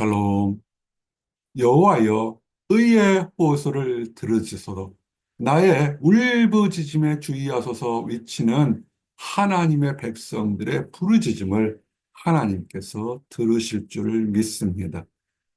샬롬. 여호와여, 의의 호소를 들으시소서. 나의 울부짖음에 주의하소서. 위치는 하나님의 백성들의 부르짖음을 하나님께서 들으실 줄을 믿습니다.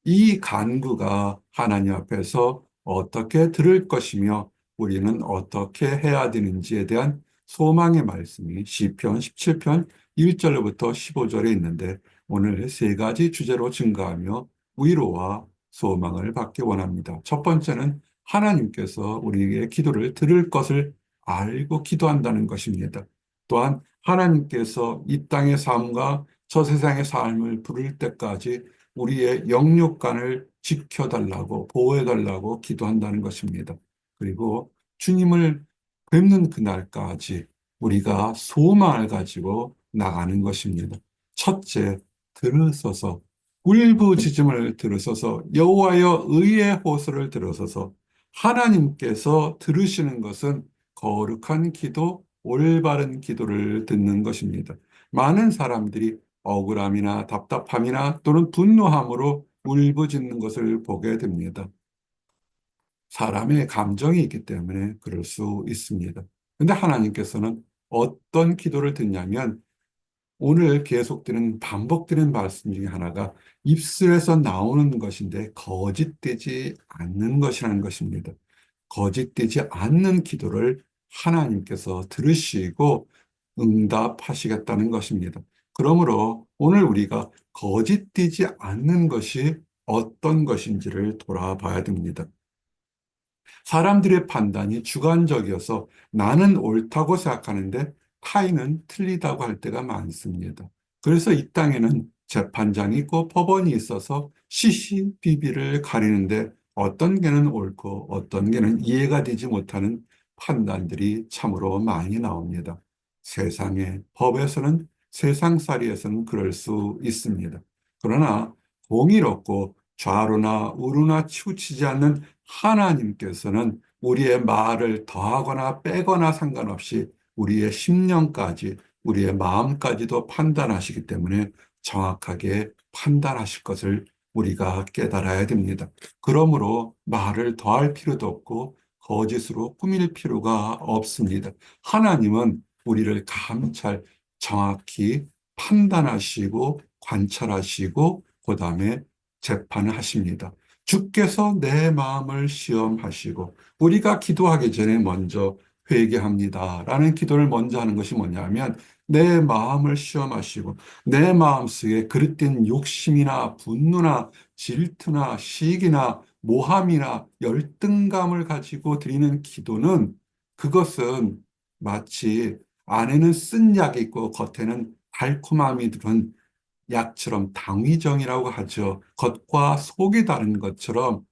이 간구가 하나님 앞에서 어떻게 들을 것이며 우리는 어떻게 해야 되는지에 대한 소망의 말씀이 시편 17편 1절부터 15절에 있는데, 오늘 세 가지 주제로 증가하며 위로와 소망을 받기 원합니다. 첫 번째는 하나님께서 우리의 기도를 들을 것을 알고 기도한다는 것입니다. 또한 하나님께서 이 땅의 삶과 저 세상의 삶을 부를 때까지 우리의 영육간을 지켜달라고, 보호해달라고 기도한다는 것입니다. 그리고 주님을 뵙는 그날까지 우리가 소망을 가지고 나가는 것입니다. 첫째, 들으소서. 울부짖음을 들으소서. 여호와여, 의의 호소를 들으소서. 하나님께서 들으시는 것은 거룩한 기도, 올바른 기도를 듣는 것입니다. 많은 사람들이 억울함이나 답답함이나 또는 분노함으로 울부짖는 것을 보게 됩니다. 사람의 감정이 있기 때문에 그럴 수 있습니다. 근데 하나님께서는 어떤 기도를 듣냐면, 오늘 계속되는 반복되는 말씀 중에 하나가 입술에서 나오는 것인데 거짓되지 않는 것이라는 것입니다. 거짓되지 않는 기도를 하나님께서 들으시고 응답하시겠다는 것입니다. 그러므로 오늘 우리가 거짓되지 않는 것이 어떤 것인지를 돌아봐야 됩니다. 사람들의 판단이 주관적이어서 나는 옳다고 생각하는데 타인은 틀리다고 할 때가 많습니다. 그래서 이 땅에는 재판장이 있고 법원이 있어서 시시비비를 가리는데 어떤 게는 옳고 어떤 게는 이해가 되지 못하는 판단들이 참으로 많이 나옵니다. 세상의 법에서는, 세상살이에서는 그럴 수 있습니다. 그러나 공의롭고 좌로나 우로나 치우치지 않는 하나님께서는 우리의 말을 더하거나 빼거나 상관없이 우리의 심령까지, 우리의 마음까지도 판단하시기 때문에 정확하게 판단하실 것을 우리가 깨달아야 됩니다. 그러므로 말을 더할 필요도 없고 거짓으로 꾸밀 필요가 없습니다. 하나님은 우리를 감찰, 정확히 판단하시고 관찰하시고 그 다음에 재판을 하십니다. 주께서 내 마음을 시험하시고, 우리가 기도하기 전에 먼저 회개합니다 라는 기도를 먼저 하는 것이 뭐냐면, 내 마음을 시험하시고 내 마음속에 그릇된 욕심이나 분노나 질투나 시기나 모함이나 열등감을 가지고 드리는 기도는, 그것은 마치 안에는 쓴 약이 있고 겉에는 달콤함이 들은 약처럼, 당위정이라고 하죠. 겉과 속이 다른 것처럼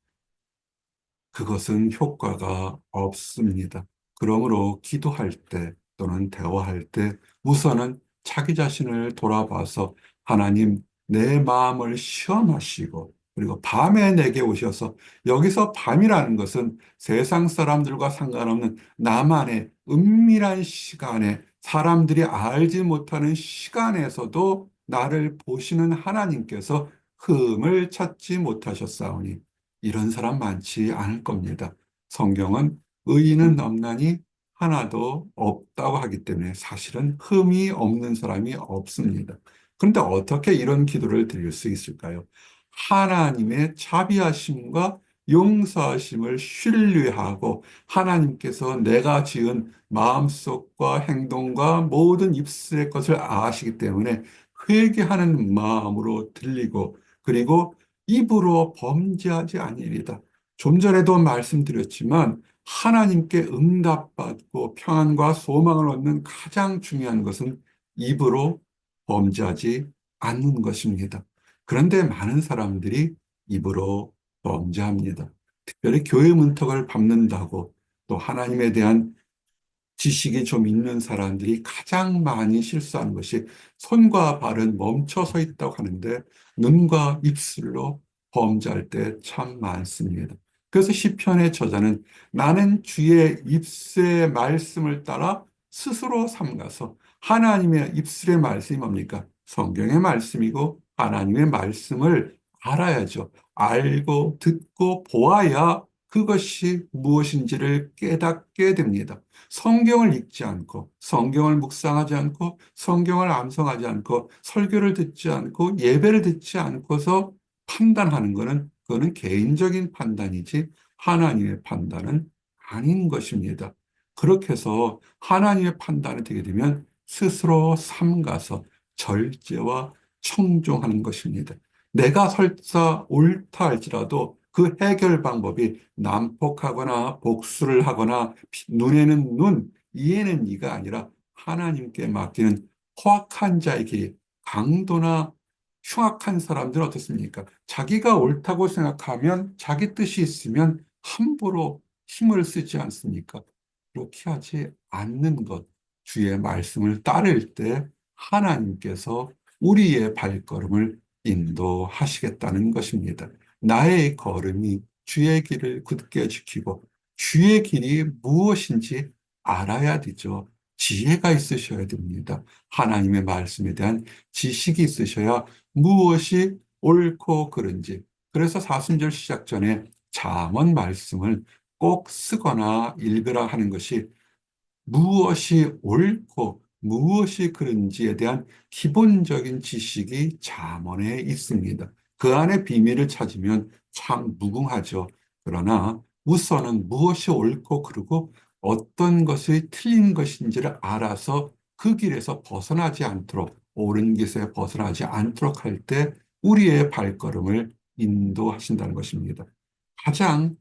그것은 효과가 없습니다. 그러므로 기도할 때 또는 대화할 때 우선은 자기 자신을 돌아봐서, 하나님, 내 마음을 시험하시고, 그리고 밤에 내게 오셔서, 여기서 밤이라는 것은 세상 사람들과 상관없는 나만의 은밀한 시간에, 사람들이 알지 못하는 시간에서도 나를 보시는 하나님께서 흠을 찾지 못하셨사오니, 이런 사람 많지 않을 겁니다. 성경은 의인은 없나니 하나도 없다고 하기 때문에 사실은 흠이 없는 사람이 없습니다. 그런데 어떻게 이런 기도를 드릴 수 있을까요? 하나님의 자비하심과 용서하심을 신뢰하고, 하나님께서 내가 지은 마음속과 행동과 모든 입술의 것을 아시기 때문에 회개하는 마음으로 들리고, 그리고 입으로 범죄하지 아니리다. 좀 전에도 말씀드렸지만 하나님께 응답받고 평안과 소망을 얻는 가장 중요한 것은 입으로 범죄하지 않는 것입니다. 그런데 많은 사람들이 입으로 범죄합니다. 특별히 교회 문턱을 밟는다고, 또 하나님에 대한 지식이 좀 있는 사람들이 가장 많이 실수하는 것이, 손과 발은 멈춰 서 있다고 하는데 눈과 입술로 범죄할 때 참 많습니다. 그래서 시편의 저자는 나는 주의 입술의 말씀을 따라 스스로 삼가서, 하나님의 입술의 말씀이 뭡니까? 성경의 말씀이고 하나님의 말씀을 알아야죠. 알고 듣고 보아야 그것이 무엇인지를 깨닫게 됩니다. 성경을 읽지 않고, 성경을 묵상하지 않고, 성경을 암송하지 않고, 설교를 듣지 않고, 예배를 듣지 않고서 판단하는 것은 그거는 개인적인 판단이지 하나님의 판단은 아닌 것입니다. 그렇게 해서 하나님의 판단이 되게 되면 스스로 삼가서 절제와 청종하는 것입니다. 내가 설사 옳다 할지라도 그 해결 방법이 난폭하거나 복수를 하거나 눈에는 눈, 이에는 이가 아니라 하나님께 맡기는 포악한 자에게 강도나 흉악한 사람들은 어떻습니까? 자기가 옳다고 생각하면 자기 뜻이 있으면 함부로 힘을 쓰지 않습니까? 그렇게 하지 않는 것, 주의 말씀을 따를 때 하나님께서 우리의 발걸음을 인도하시겠다는 것입니다. 나의 걸음이 주의 길을 굳게 지키고 주의 길이 무엇인지 알아야 되죠. 지혜가 있으셔야 됩니다. 하나님의 말씀에 대한 지식이 있으셔야 무엇이 옳고 그른지. 그래서 사순절 시작 전에 잠언 말씀을 꼭 쓰거나 읽으라 하는 것이 무엇이 옳고 무엇이 그른지에 대한 기본적인 지식이 잠언에 있습니다. 그 안에 비밀을 찾으면 참 무궁하죠. 그러나 우선은 무엇이 옳고 그르고 어떤 것이 틀린 것인지를 알아서 그 길에서 벗어나지 않도록, 옳은 길에서 벗어나지 않도록 할 때 우리의 발걸음을 인도하신다는 것입니다. 가장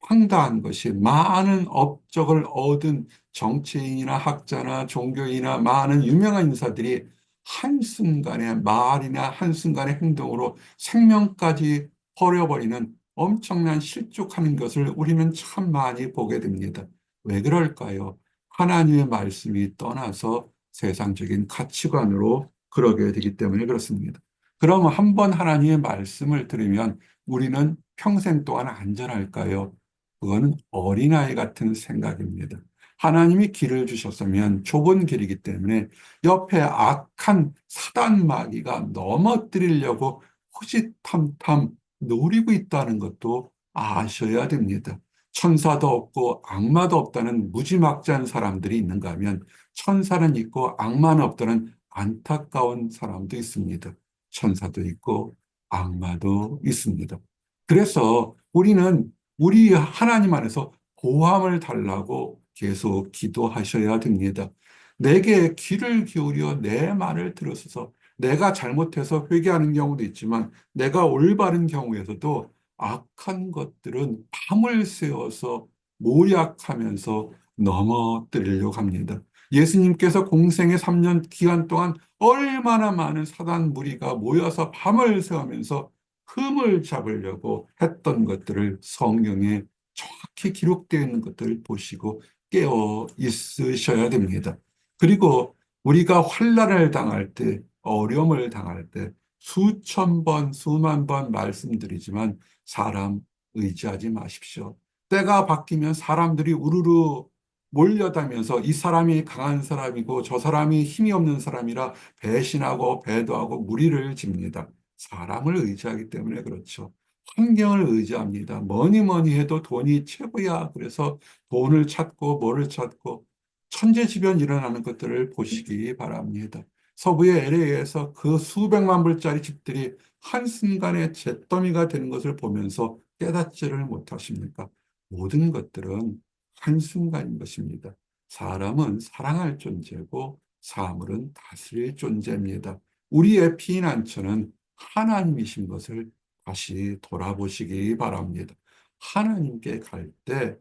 황당한 것이 많은 업적을 얻은 정치인이나 학자나 종교인이나 많은 유명한 인사들이 한순간의 말이나 한순간의 행동으로 생명까지 버려버리는 엄청난 실족하는 것을 우리는 참 많이 보게 됩니다. 왜 그럴까요? 하나님의 말씀이 떠나서 세상적인 가치관으로 그러게 되기 때문에 그렇습니다. 그럼 한번 하나님의 말씀을 들으면 우리는 평생 동안 안전할까요? 그거는 어린아이 같은 생각입니다. 하나님이 길을 주셨으면 좁은 길이기 때문에 옆에 악한 사단 마귀가 넘어뜨리려고 호시탐탐 노리고 있다는 것도 아셔야 됩니다. 천사도 없고 악마도 없다는 무지막지한 사람들이 있는가 하면 천사는 있고 악마는 없다는 안타까운 사람도 있습니다. 천사도 있고 악마도 있습니다. 그래서 우리는 우리 하나님 안에서 보함을 달라고 계속 기도하셔야 됩니다. 내게 귀를 기울여 내 말을 들으소서. 내가 잘못해서 회개하는 경우도 있지만 내가 올바른 경우에서도 악한 것들은 밤을 새워서 모략하면서 넘어뜨리려고 합니다. 예수님께서 공생의 3년 기간 동안 얼마나 많은 사단 무리가 모여서 밤을 새우면서 흠을 잡으려고 했던 것들을 성경에 정확히 기록되어 있는 것들을 보시고 깨어 있으셔야 됩니다. 그리고 우리가 환난을 당할 때, 어려움을 당할 때 수천 번, 수만 번 말씀드리지만 사람 의지하지 마십시오. 때가 바뀌면 사람들이 우르르 몰려다면서 이 사람이 강한 사람이고 저 사람이 힘이 없는 사람이라 배신하고 배도하고 무리를 집니다. 사람을 의지하기 때문에 그렇죠. 환경을 의지합니다. 뭐니 뭐니 해도 돈이 최고야. 그래서 돈을 찾고 뭐를 찾고 천재지변 일어나는 것들을 보시기 바랍니다. 서부의 LA에서 그 수백만 불짜리 집들이 한순간에 잿더미가 되는 것을 보면서 깨닫지를 못하십니까? 모든 것들은 한순간인 것입니다. 사람은 사랑할 존재고 사물은 다스릴 존재입니다. 우리의 피난처는 하나님이신 것을 다시 돌아보시기 바랍니다. 하나님께 갈 때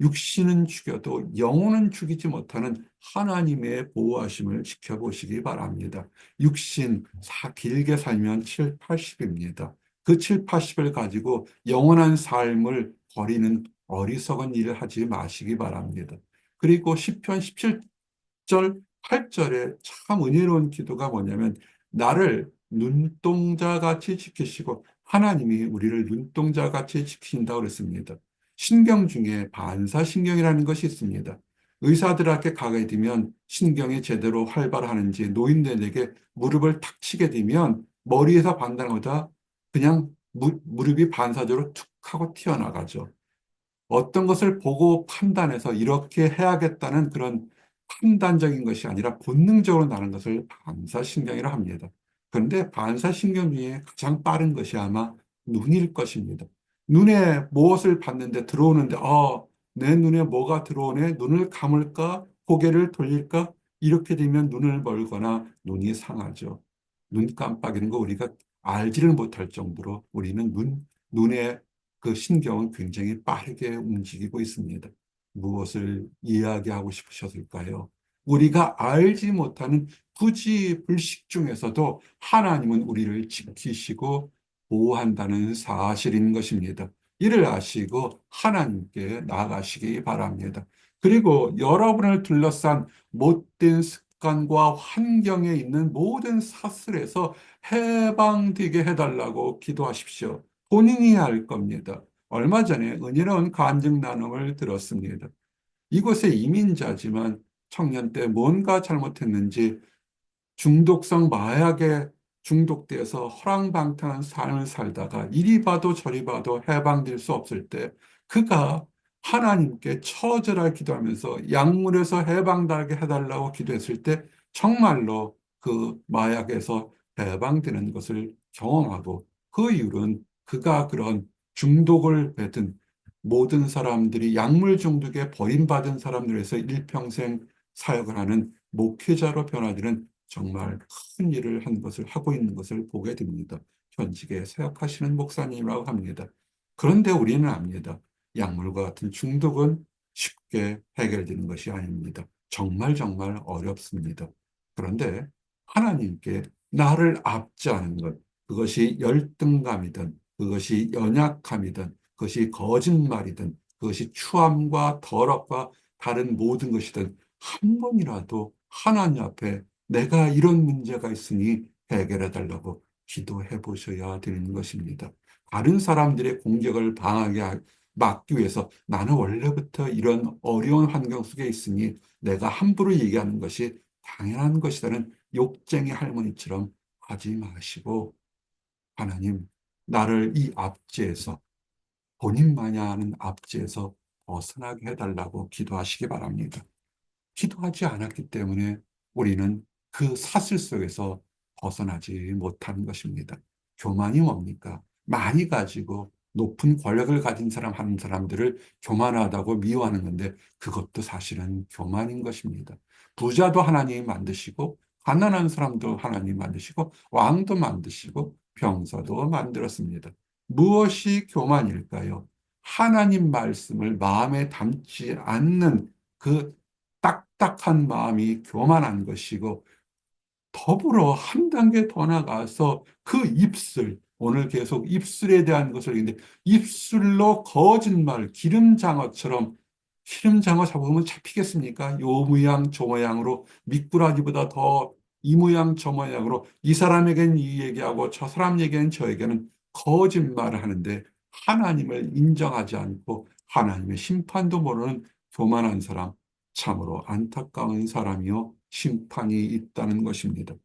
육신은 죽여도 영혼은 죽이지 못하는 하나님의 보호하심을 지켜보시기 바랍니다. 육신 길게 살면 7, 80입니다. 그 7, 80을 가지고 영원한 삶을 버리는 어리석은 일을 하지 마시기 바랍니다. 그리고 시편 17절, 8절에 참 은혜로운 기도가 뭐냐면 나를 눈동자같이 지키시고 하나님이 우리를 눈동자같이 지키신다고 그랬습니다. 신경 중에 반사신경이라는 것이 있습니다. 의사들에게 가게 되면 신경이 제대로 활발하는지 노인들에게 무릎을 탁 치게 되면 머리에서 판단하다 그냥 무릎이 반사적으로 툭 하고 튀어나가죠. 어떤 것을 보고 판단해서 이렇게 해야겠다는 그런 판단적인 것이 아니라 본능적으로 나는 것을 반사신경이라 합니다. 그런데 반사신경 중에 가장 빠른 것이 아마 눈일 것입니다. 눈에 무엇을 봤는데 들어오는데, 내 눈에 뭐가 들어오네? 눈을 감을까? 고개를 돌릴까? 이렇게 되면 눈을 멀거나 눈이 상하죠. 눈 깜빡이는 거 우리가 알지를 못할 정도로 우리는 눈의 그 신경은 굉장히 빠르게 움직이고 있습니다. 무엇을 이야기하고 싶으셨을까요? 우리가 알지 못하는 부지불식 중에서도 하나님은 우리를 지키시고 보호한다는 사실인 것입니다. 이를 아시고 하나님께 나아가시기 바랍니다. 그리고 여러분을 둘러싼 못된 습관과 환경에 있는 모든 사슬에서 해방되게 해달라고 기도하십시오. 본인이 알 겁니다. 얼마 전에 은혜로운 간증 나눔을 들었습니다. 이곳의 이민자지만 청년 때 뭔가 잘못했는지 중독성 마약에 중독돼서 허랑방탕한 삶을 살다가 이리 봐도 저리 봐도 해방될 수 없을 때 그가 하나님께 처절하게 기도하면서 약물에서 해방되게 해달라고 기도했을 때 정말로 그 마약에서 해방되는 것을 경험하고 그 이유는 그가 그런 중독을 뱉은 모든 사람들이 약물 중독에 버림받은 사람들에서 일평생 사역을 하는 목회자로 변화되는 정말 큰 일을 한 것을 하고 있는 것을 보게 됩니다. 현직에 사역하시는 목사님이라고 합니다. 그런데 우리는 압니다. 약물과 같은 중독은 쉽게 해결되는 것이 아닙니다. 정말 정말 어렵습니다. 그런데 하나님께 나를 압제하는 것, 그것이 열등감이든, 그것이 연약함이든, 그것이 거짓말이든, 그것이 추함과 더럽과 다른 모든 것이든 한 번이라도 하나님 앞에 내가 이런 문제가 있으니 해결해 달라고 기도해 보셔야 되는 것입니다. 다른 사람들의 공격을 막기 위해서 나는 원래부터 이런 어려운 환경 속에 있으니 내가 함부로 얘기하는 것이 당연한 것이라는 욕쟁이 할머니처럼 하지 마시고 하나님, 나를 이 압제에서 본인만이 아는 압제에서 벗어나게 해달라고 기도하시기 바랍니다. 기도하지 않았기 때문에 우리는 그 사슬 속에서 벗어나지 못하는 것입니다. 교만이 뭡니까? 많이 가지고 높은 권력을 가진 사람 하는 사람들을 교만하다고 미워하는 건데 그것도 사실은 교만인 것입니다. 부자도 하나님이 만드시고 가난한 사람도 하나님이 만드시고 왕도 만드시고 병사도 만들었습니다. 무엇이 교만일까요? 하나님 말씀을 마음에 담지 않는 그 딱딱한 마음이 교만한 것이고 더불어 한 단계 더 나가서 그 입술, 오늘 계속 입술에 대한 것을 얘기했는데 입술로 거짓말, 기름장어처럼 기름장어 잡으면 잡히겠습니까? 요 모양 저 모양으로 미꾸라지보다 더 이 모양 저 모양으로 이 사람에겐 이 얘기하고 저 사람에게는 저 얘기는 거짓말을 하는데 하나님을 인정하지 않고 하나님의 심판도 모르는 교만한 사람, 참으로 안타까운 사람이요 심판이 있다는 것입니다.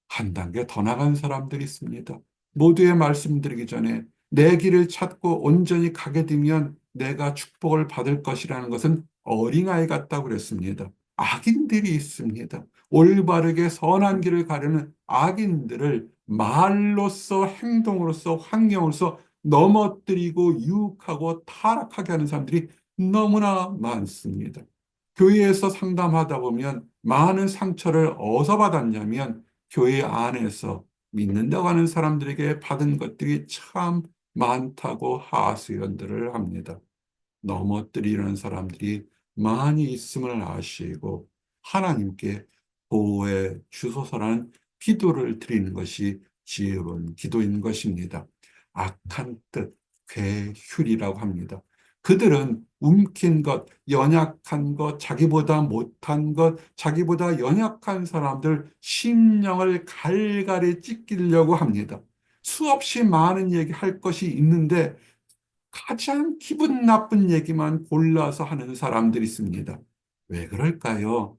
한 단계 더 나간 사람들이 있습니다. 모두의 말씀드리기 전에 내 길을 찾고 온전히 가게 되면 내가 축복을 받을 것이라는 것은 어린아이 같다고 그랬습니다. 악인들이 있습니다. 올바르게 선한 길을 가려는 악인들을 말로써 행동으로써 환경으로서 넘어뜨리고 유혹하고 타락하게 하는 사람들이 너무나 많습니다. 교회에서 상담하다 보면 많은 상처를 어디서 받았냐면 교회 안에서 믿는다고 하는 사람들에게 받은 것들이 참 많다고 하소연들을 합니다. 넘어뜨리는 사람들이 많이 있음을 아시고 하나님께 보호해 주소서라는 기도를 드리는 것이 지혜로운 기도인 것입니다. 악한 뜻, 괴휼이라고 합니다. 그들은 움킨 것, 연약한 것, 자기보다 못한 것, 자기보다 연약한 사람들 심령을 갈갈이 찢기려고 합니다. 수없이 많은 얘기 할 것이 있는데 가장 기분 나쁜 얘기만 골라서 하는 사람들이 있습니다. 왜 그럴까요?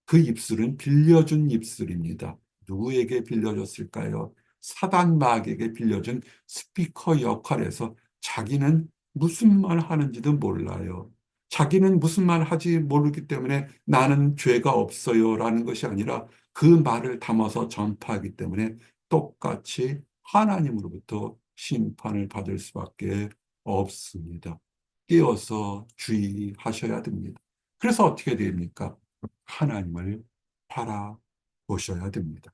그 입술은 빌려준 입술입니다. 누구에게 빌려줬을까요? 사단 마귀에게 빌려준 스피커 역할에서 자기는 무슨 말 하는지도 몰라요. 자기는 무슨 말 하지 모르기 때문에 나는 죄가 없어요라는 것이 아니라 그 말을 담아서 전파하기 때문에 똑같이 하나님으로부터 심판을 받을 수밖에 없습니다. 깨어서 주의하셔야 됩니다. 그래서 어떻게 됩니까? 하나님을 바라보셔야 됩니다.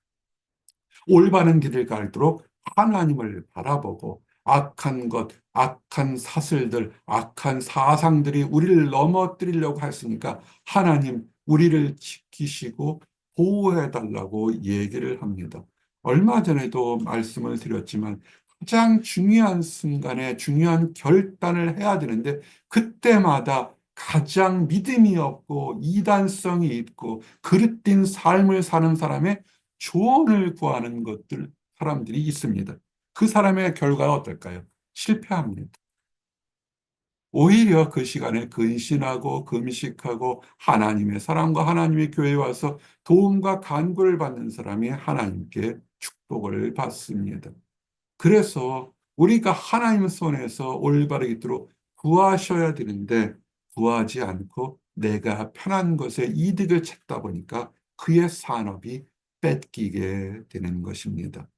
올바른 길을 갈도록 하나님을 바라보고 악한 것, 악한 사슬들, 악한 사상들이 우리를 넘어뜨리려고 했으니까 하나님 우리를 지키시고 보호해달라고 얘기를 합니다. 얼마 전에도 말씀을 드렸지만 가장 중요한 순간에 중요한 결단을 해야 되는데 그때마다 가장 믿음이 없고 이단성이 있고 그릇된 삶을 사는 사람의 조언을 구하는 사람들이 있습니다. 그 사람의 결과가 어떨까요? 실패합니다. 오히려 그 시간에 근신하고 금식하고 하나님의 사랑과 하나님의 교회에 와서 도움과 간구를 받는 사람이 하나님께 축복을 받습니다. 그래서 우리가 하나님 손에서 올바르게 있도록 구하셔야 되는데 구하지 않고 내가 편한 것에 이득을 찾다 보니까 그의 산업이 뺏기게 되는 것입니다.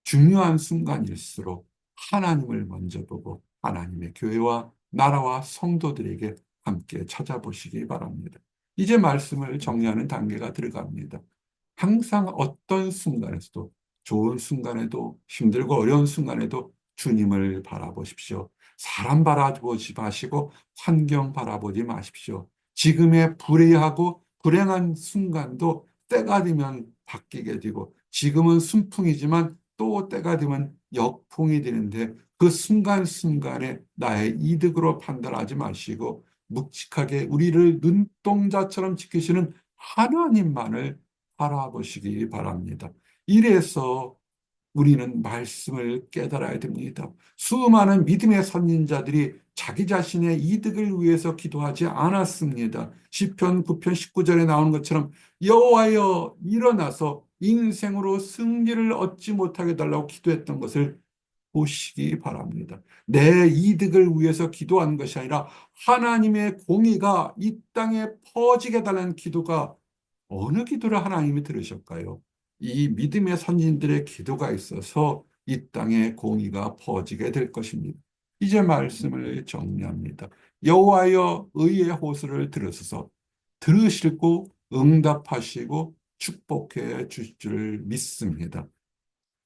중요한 순간일수록 하나님을 먼저 보고 하나님의 교회와 나라와 성도들에게 함께 찾아보시기 바랍니다. 이제 말씀을 정리하는 단계가 들어갑니다. 항상 어떤 순간에서도 좋은 순간에도 힘들고 어려운 순간에도 주님을 바라보십시오. 사람 바라보지 마시고 환경 바라보지 마십시오. 지금의 불의하고 불행한 순간도 때가 되면 바뀌게 되고 지금은 순풍이지만 또 때가 되면 역풍이 되는데 그 순간순간에 나의 이득으로 판단하지 마시고 묵직하게 우리를 눈동자처럼 지키시는 하나님만을 바라보시기 바랍니다. 이래서 우리는 말씀을 깨달아야 됩니다. 수많은 믿음의 선진자들이 자기 자신의 이득을 위해서 기도하지 않았습니다. 시편 9편 19절에 나오는 것처럼 여호와여 일어나서 인생으로 승리를 얻지 못하게 해달라고 기도했던 것을 보시기 바랍니다. 내 이득을 위해서 기도한 것이 아니라 하나님의 공의가 이 땅에 퍼지게 달라는 기도가 어느 기도를 하나님이 들으실까요? 이 믿음의 선진들의 기도가 있어서 이 땅에 공의가 퍼지게 될 것입니다. 이제 말씀을 정리합니다. 여호와여 의의 호소를 들으소서 들으시고 응답하시고 축복해 주실 줄 믿습니다.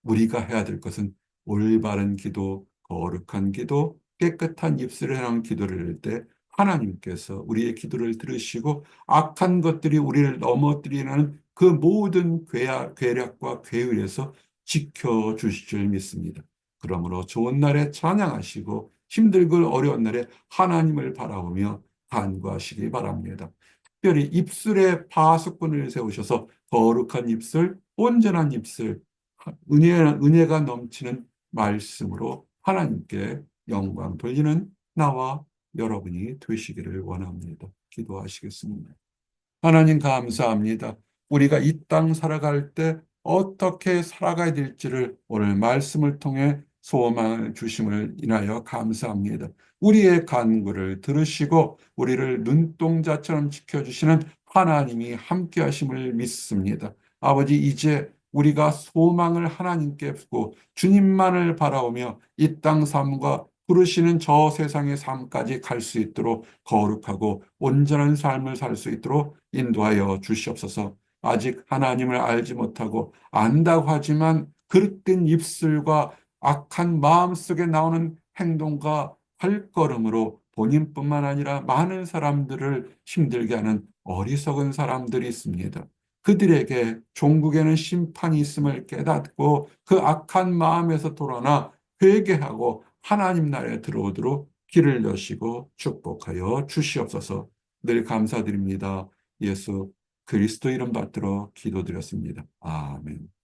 우리가 해야 될 것은 올바른 기도, 거룩한 기도, 깨끗한 입술을 향한 기도를 할 때 하나님께서 우리의 기도를 들으시고 악한 것들이 우리를 넘어뜨리는 그 모든 괴략과 괴율에서 지켜주실 줄 믿습니다. 그러므로 좋은 날에 찬양하시고 힘들고 어려운 날에 하나님을 바라보며 간구하시기 바랍니다. 특별히 입술에 파수꾼을 세우셔서 거룩한 입술, 온전한 입술, 은혜가 넘치는 말씀으로 하나님께 영광 돌리는 나와 여러분이 되시기를 원합니다. 기도하시겠습니다. 하나님 감사합니다. 우리가 이 땅 살아갈 때 어떻게 살아가야 될지를 오늘 말씀을 통해 소망을 주심을 인하여 감사합니다. 우리의 간구를 들으시고 우리를 눈동자처럼 지켜주시는 하나님이 함께 하심을 믿습니다. 아버지, 이제 우리가 소망을 하나님께 두고 주님만을 바라오며 이 땅 삶과 부르시는 저 세상의 삶까지 갈 수 있도록 거룩하고 온전한 삶을 살 수 있도록 인도하여 주시옵소서. 아직 하나님을 알지 못하고 안다고 하지만 그릇된 입술과 악한 마음 속에 나오는 행동과 발걸음으로 본인뿐만 아니라 많은 사람들을 힘들게 하는 어리석은 사람들이 있습니다. 그들에게 종국에는 심판이 있음을 깨닫고 그 악한 마음에서 돌아나 회개하고 하나님 나라에 들어오도록 길을 여시고 축복하여 주시옵소서. 늘 감사드립니다. 예수 그리스도 이름 받들어 기도드렸습니다. 아멘.